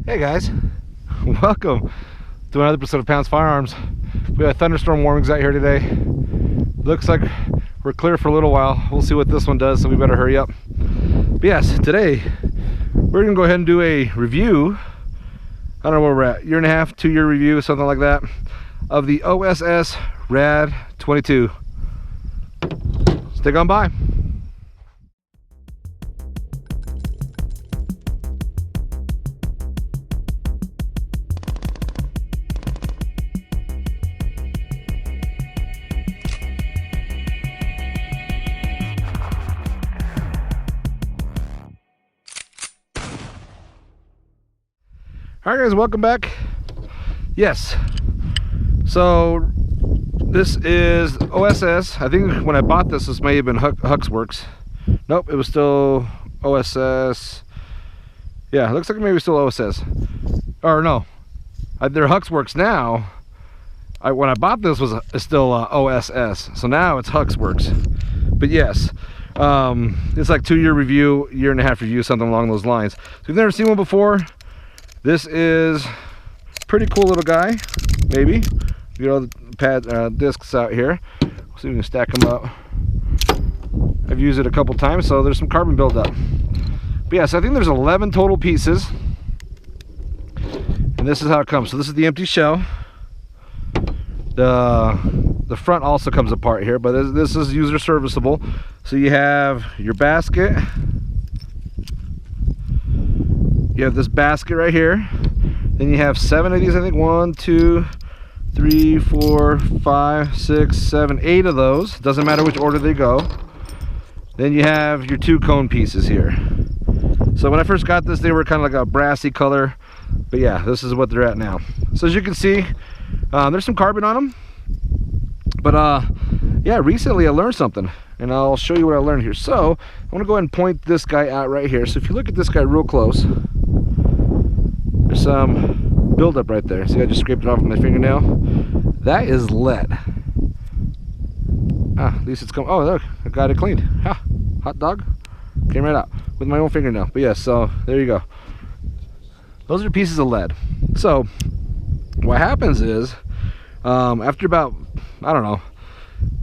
Hey guys, welcome to another episode of Pounds Firearms. We have thunderstorm warnings out here today. Looks like we're clear for a little while. We'll see what this one does, so we better hurry up. But yes, today we're gonna go ahead and do a review. I don't know where we're at, year and a half, 2 year review, something like that, of the OOS RAD 22. Stick on by. Alright guys, welcome back. Yes, so this is OSS. I think when I bought this may have been HUXWRX. Nope, it was still OSS. Yeah, it looks like maybe still OSS. Or no, they're HUXWRX now. When I bought this was still OSS. So now it's HUXWRX. But yes, it's like 2 year review, year and a half review, something along those lines. So if you've never seen one before, this is pretty cool little guy, maybe. You know, the discs out here. We'll see if we can stack them up. I've used it a couple times, so there's some carbon buildup. But yes, I think there's 11 total pieces. And this is how it comes. So this is the empty shell. The front also comes apart here, but this is user serviceable. So you have your basket. You have this basket right here. Then you have 7 of these, I think. 1, 2, 3, 4, 5, 6, 7, 8 of those. Doesn't matter which order they go. Then you have your 2 cone pieces here. So when I first got this, they were kind of like a brassy color. But yeah, this is what they're at now. So as you can see, there's some carbon on them. But yeah, recently I learned something. And I'll show you what I learned here. So I want to go ahead and point this guy out right here. So if you look at this guy real close, there's some buildup right there. See, I just scraped it off with my fingernail. That is lead. At least it's come. Oh, look, I got it cleaned. Ha, hot dog. Came right out with my own fingernail. But yes, so there you go. Those are pieces of lead. So what happens is, after about, I don't know,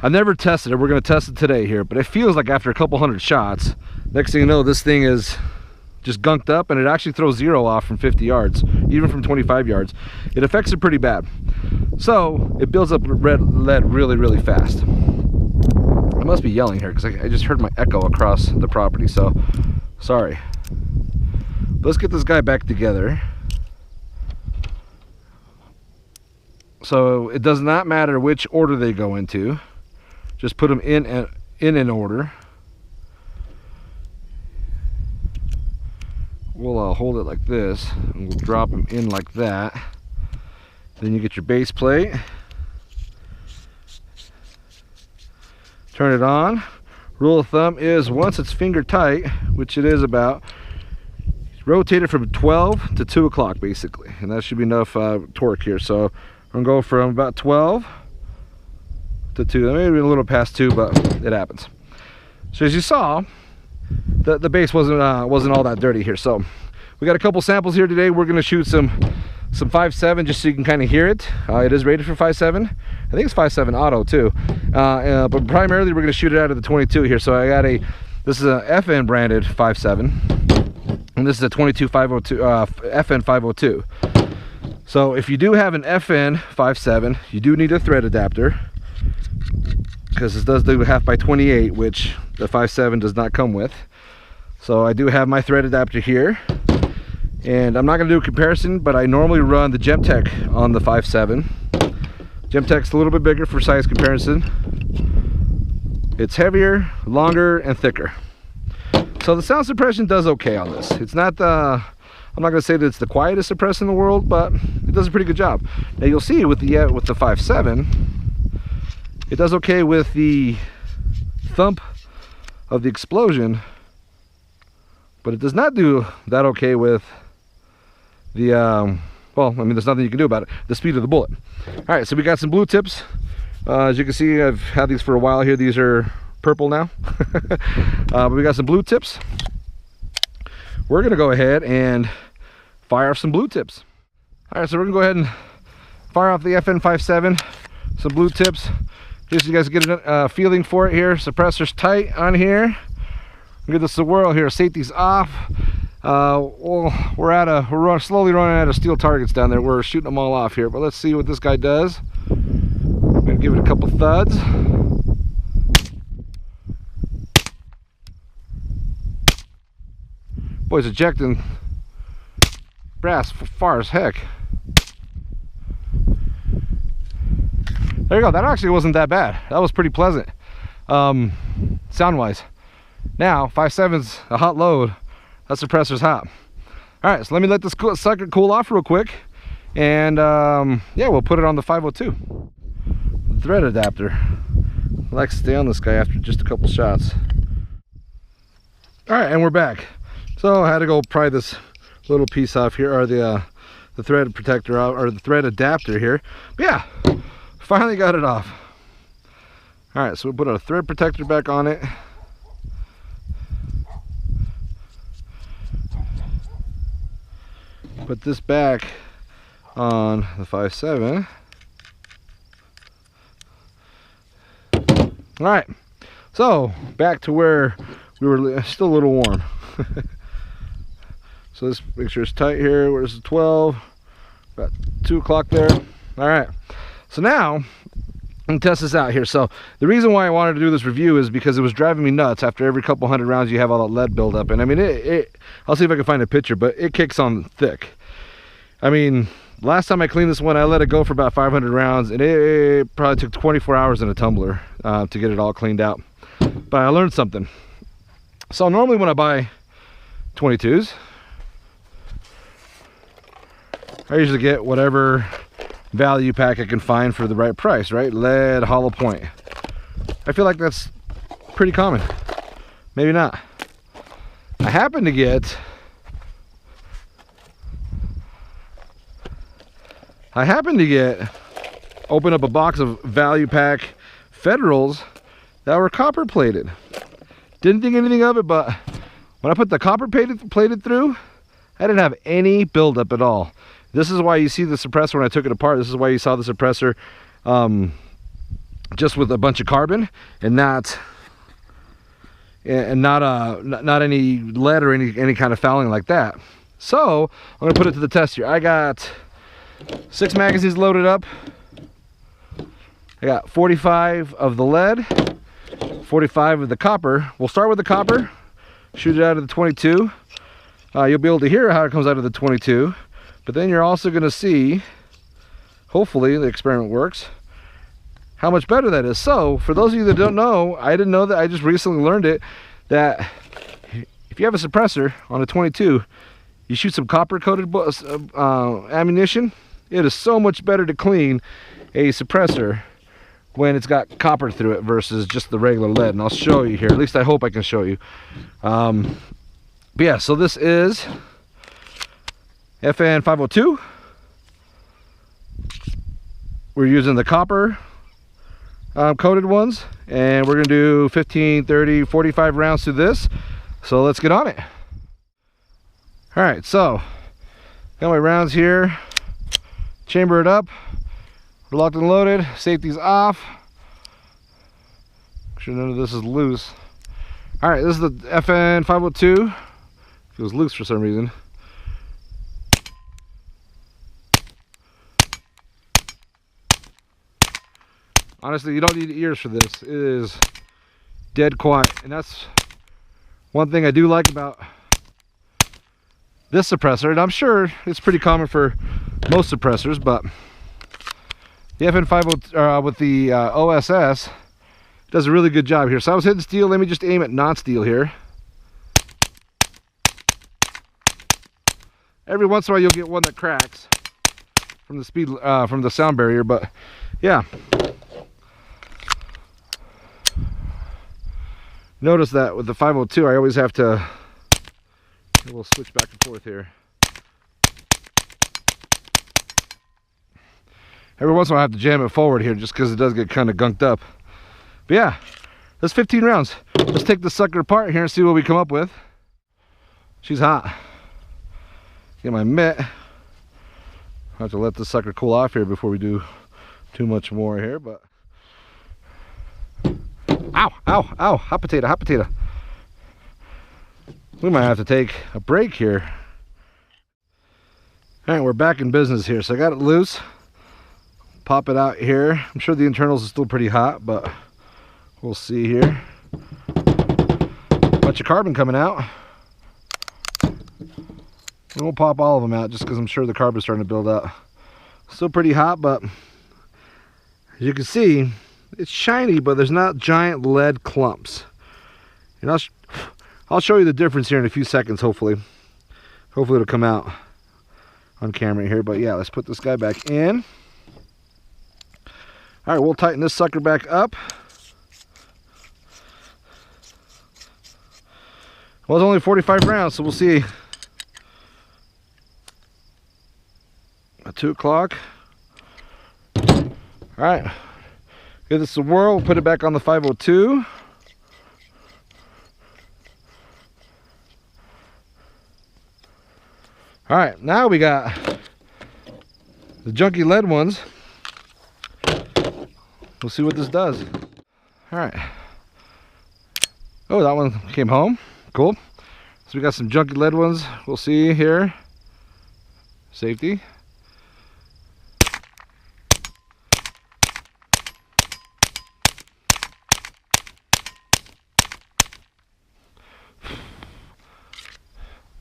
I've never tested it. We're going to test it today here, but it feels like after a couple hundred shots, next thing you know, this thing is just gunked up, and it actually throws 0 off from 50 yards, even from 25 yards. It affects it pretty bad. So it builds up lead really, really fast. I must be yelling here because I just heard my echo across the property, so sorry. Let's get this guy back together. So it does not matter which order they go into. Just put them in an order. We'll hold it like this, and we'll drop them in like that. Then you get your base plate. Turn it on. Rule of thumb is once it's finger tight, which it is about, rotate it from 12 to 2 o'clock basically, and that should be enough torque here. So I'm gonna go from about 12 to 2, maybe a little past 2, but it happens. So as you saw, the base wasn't all that dirty here. So we got a couple samples here today. We're gonna shoot some 5.7 just so you can kind of hear it. It is rated for 5.7. I think it's 5.7 auto too, but primarily we're gonna shoot it out of the 22 here. So I got this is a FN branded 5.7, and this is a 22 502 FN 502. So if you do have an FN 5.7, you do need a thread adapter, because this does do 1/2x28, which the 5.7 does not come with. So I do have my thread adapter here, and I'm not going to do a comparison, but I normally run the Gemtech on the 5.7. Gemtech's a little bit bigger for size comparison. It's heavier, longer, and thicker. So the sound suppression does okay on this. It's not I'm not going to say that it's the quietest suppressor in the world, but it does a pretty good job. Now you'll see with the 5.7, it does okay with the thump of the explosion, but it does not do that okay with the well, I mean, there's nothing you can do about it, the speed of the bullet. All right, so we got some blue tips. As you can see, I've had these for a while here. These are purple now. But we got some blue tips. We're gonna go ahead and fire off some blue tips. All right, so we're gonna go ahead and fire off the FN57, some blue tips, just so you guys get a feeling for it here. Suppressor's tight on here. Give this a whirl here. Safety's off. We're slowly running out of steel targets down there. We're shooting them all off here, but let's see what this guy does. I'm gonna give it a couple thuds. Boy, it's ejecting brass far as heck. There you go. That actually wasn't that bad. That was pretty pleasant, sound wise. Now 5.7's a hot load. That suppressor's hot. All right, so let me let this sucker cool off real quick, and yeah, we'll put it on the 502 thread adapter. I like to stay on this guy after just a couple shots. All right, and we're back. So I had to go pry this little piece off here, or the thread protector out, or the thread adapter here. But yeah, finally got it off. All right, so we'll put our thread protector back on it. Put this back on the 5.7. All right, so back to where we were, still a little warm. So let's make sure it's tight here. Where's the 12? About 2 o'clock there. All right, so now I'm gonna test this out here. So the reason why I wanted to do this review is because it was driving me nuts. After every couple hundred rounds you have all that lead buildup, and I mean I'll see if I can find a picture, but it kicks on thick. I mean, last time I cleaned this one, I let it go for about 500 rounds, and it probably took 24 hours in a tumbler to get it all cleaned out. But I learned something. So normally when I buy 22s, I usually get whatever value pack I can find for the right price, right? Lead, hollow point. I feel like that's pretty common. Maybe not. I happen to open up a box of value pack Federals that were copper plated. Didn't think anything of it, but when I put the copper plated through, I didn't have any buildup at all. This is why you see the suppressor when I took it apart. This is why you saw the suppressor just with a bunch of carbon and not any lead or any kind of fouling like that. So I'm gonna put it to the test here. I got 6 magazines loaded up. I got 45 of the lead, 45 of the copper. We'll start with the copper, shoot it out of the 22. You'll be able to hear how it comes out of the 22, but then you're also going to see, hopefully the experiment works, how much better that is. So for those of you that don't know, I didn't know that, I just recently learned it, that if you have a suppressor on a 22, you shoot some copper coated ammunition, it is so much better to clean a suppressor when it's got copper through it versus just the regular lead. And I'll show you here, at least I hope I can show you. But yeah, so this is FN 502. We're using the copper coated ones, and we're gonna do 15, 30, 45 rounds through this. So let's get on it. All right, so got my rounds here, chamber it up, we're locked and loaded, safety's off. Make sure none of this is loose. All right, this is the FN 502. Feels loose for some reason. Honestly, you don't need ears for this. It is dead quiet, and that's one thing I do like about this suppressor, and I'm sure it's pretty common for most suppressors, but the FN502 with the OSS does a really good job here. So I was hitting steel. Let me just aim at non-steel here. Every once in a while you'll get one that cracks from the speed from the sound barrier, but yeah. Notice that with the 502 I always have to, we'll switch back and forth here. Every once in a while I have to jam it forward here just because it does get kind of gunked up. But yeah, that's 15 rounds. Let's take the sucker apart here and see what we come up with. She's hot. Get my mitt. I have to let this sucker cool off here before we do too much more here, but ow, ow, ow, hot potato, hot potato. We might have to take a break here. All right, we're back in business here. So I got it loose. Pop it out here. I'm sure the internals are still pretty hot, but we'll see here. Bunch of carbon coming out. And we'll pop all of them out just because I'm sure the carbon's starting to build up. Still pretty hot, but as you can see, it's shiny, but there's not giant lead clumps. And I'll show you the difference here in a few seconds, hopefully. Hopefully it'll come out on camera here. But yeah, let's put this guy back in. All right, we'll tighten this sucker back up. Well, it's only 45 rounds, so we'll see. At 2 o'clock. All right, give this a whirl. We'll put it back on the 502. All right, now we got the junky lead ones. We'll see what this does. All right. Oh, that one came home. Cool. So we got some junky lead ones. We'll see here. Safety.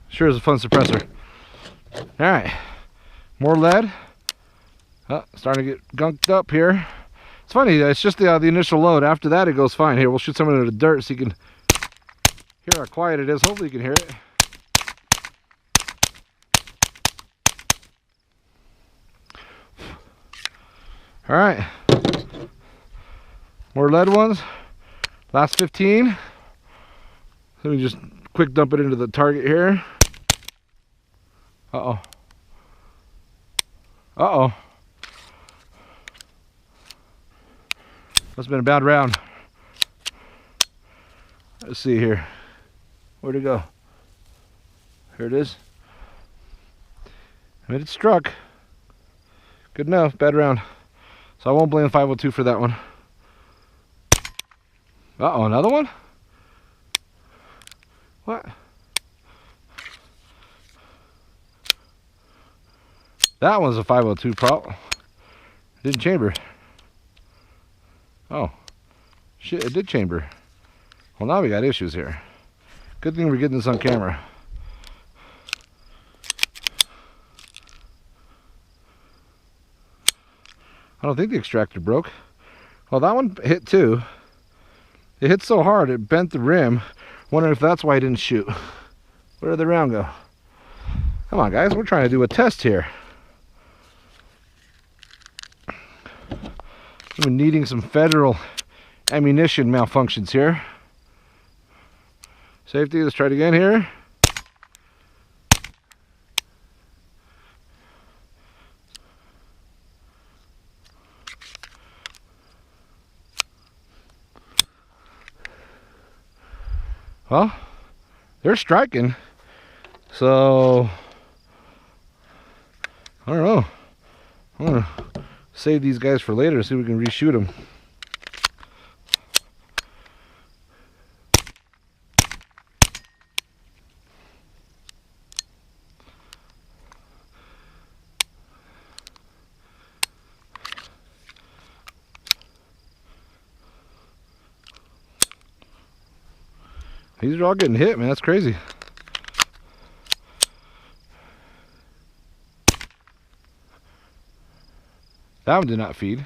Sure is a fun suppressor. All right, more lead. Oh, starting to get gunked up here. It's funny, it's just the initial load. After that, it goes fine. Here, we'll shoot some into the dirt so you can hear how quiet it is. Hopefully you can hear it. All right, more lead ones. Last 15. Let me just quick dump it into the target here. Uh-oh. Uh-oh. Must have been a bad round. Let's see here. Where'd it go? Here it is. I mean, it struck. Good enough. Bad round. So I won't blame 502 for that one. Uh-oh, another one? What? That one's a 502 prop. Didn't chamber. Oh. Shit, it did chamber. Well, now we got issues here. Good thing we're getting this on camera. I don't think the extractor broke. Well, that one hit too. It hit so hard it bent the rim. Wondering if that's why I didn't shoot. Where did the round go? Come on, guys, we're trying to do a test here. We're needing some federal ammunition malfunctions here. Safety, let's try it again here. Well, they're striking, so I don't know. I'm gonna save these guys for later, see if we can reshoot them. These are all getting hit, man. That's crazy. That one did not feed.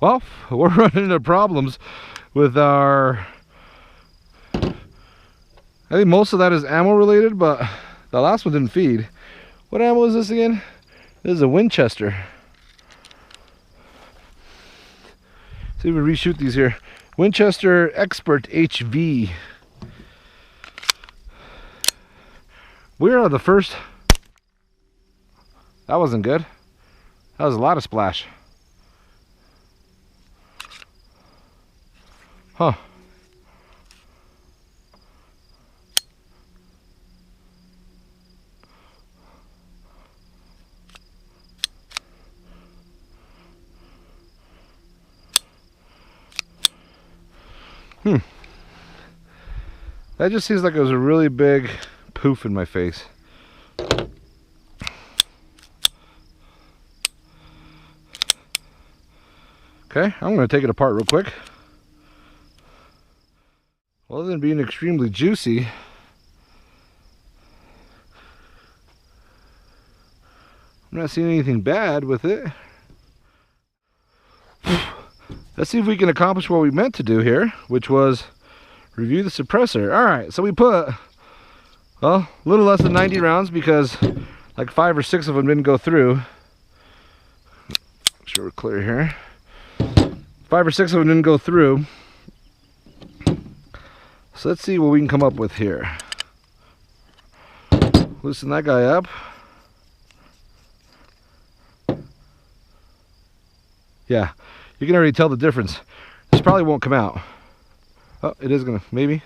Well, we're running into problems with our... I think most of that is ammo related, but the last one didn't feed. What ammo is this again? This is a Winchester. See if we reshoot these here. Winchester Expert HV. We are the first. That wasn't good. That was a lot of splash. Huh. That just seems like it was a really big poof in my face. Okay, I'm going to take it apart real quick. Other than being extremely juicy, I'm not seeing anything bad with it. Let's see if we can accomplish what we meant to do here, which was review the suppressor. Alright, so we put, well, a little less than 90 rounds because like 5 or 6 of them didn't go through. Make sure we're clear here. 5 or 6 of them didn't go through. So let's see what we can come up with here. Loosen that guy up. Yeah, you can already tell the difference. This probably won't come out. Oh, it is gonna, maybe.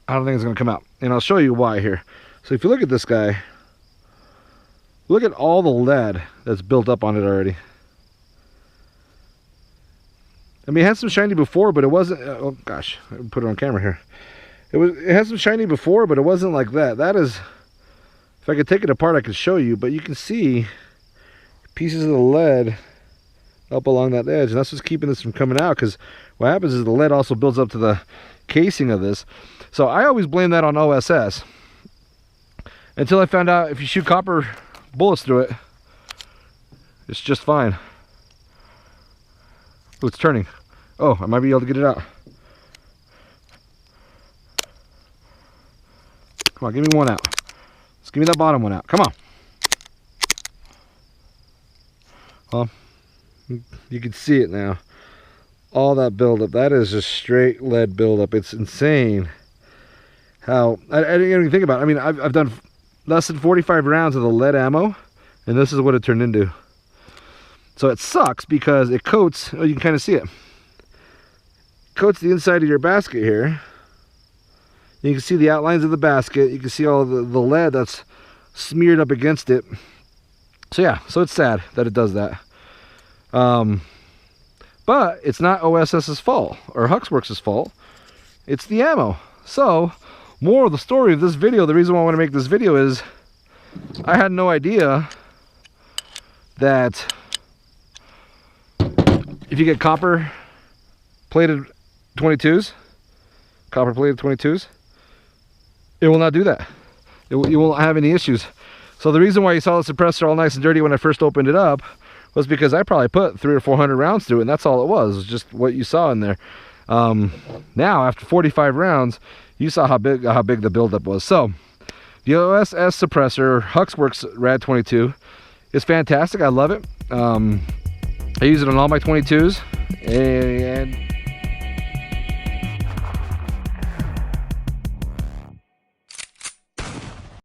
I don't think it's gonna come out. And I'll show you why here. So if you look at this guy, look at all the lead that's built up on it already. I mean, it had some shiny before, but it wasn't, oh gosh, I put it on camera here. It had some shiny before, but it wasn't like that. That is, if I could take it apart, I could show you, but you can see pieces of the lead up along that edge, and that's what's keeping this from coming out, because what happens is the lead also builds up to the casing of this. So I always blame that on OSS, until I found out if you shoot copper bullets through it, it's just fine. Oh, it's turning. Oh, I might be able to get it out. Come on, give me one out. Let's give me that bottom one out. Come on. Well, you can see it now. All that buildup. That is just straight lead buildup. It's insane how, I didn't even think about it. I mean, I've done less than 45 rounds of the lead ammo, and this is what it turned into. So it sucks because it coats, oh, you can kind of see it. Coats the inside of your basket here. You can see the outlines of the basket. You can see all the lead that's smeared up against it. So yeah, so it's sad that it does that. But it's not OSS's fault or HUXWRX's fault. It's the ammo. So, more of the story of this video, the reason why I want to make this video is I had no idea that if you get copper plated 22s, it will not do that. You won't have any issues. So the reason why you saw the suppressor all nice and dirty when I first opened it up was because I probably put 300 or 400 rounds through it, and that's all it was just what you saw in there. Now after 45 rounds, you saw how big the buildup was. So the OOS suppressor HUXWRX RAD 22 is fantastic. I love it. I use it on all my 22s, and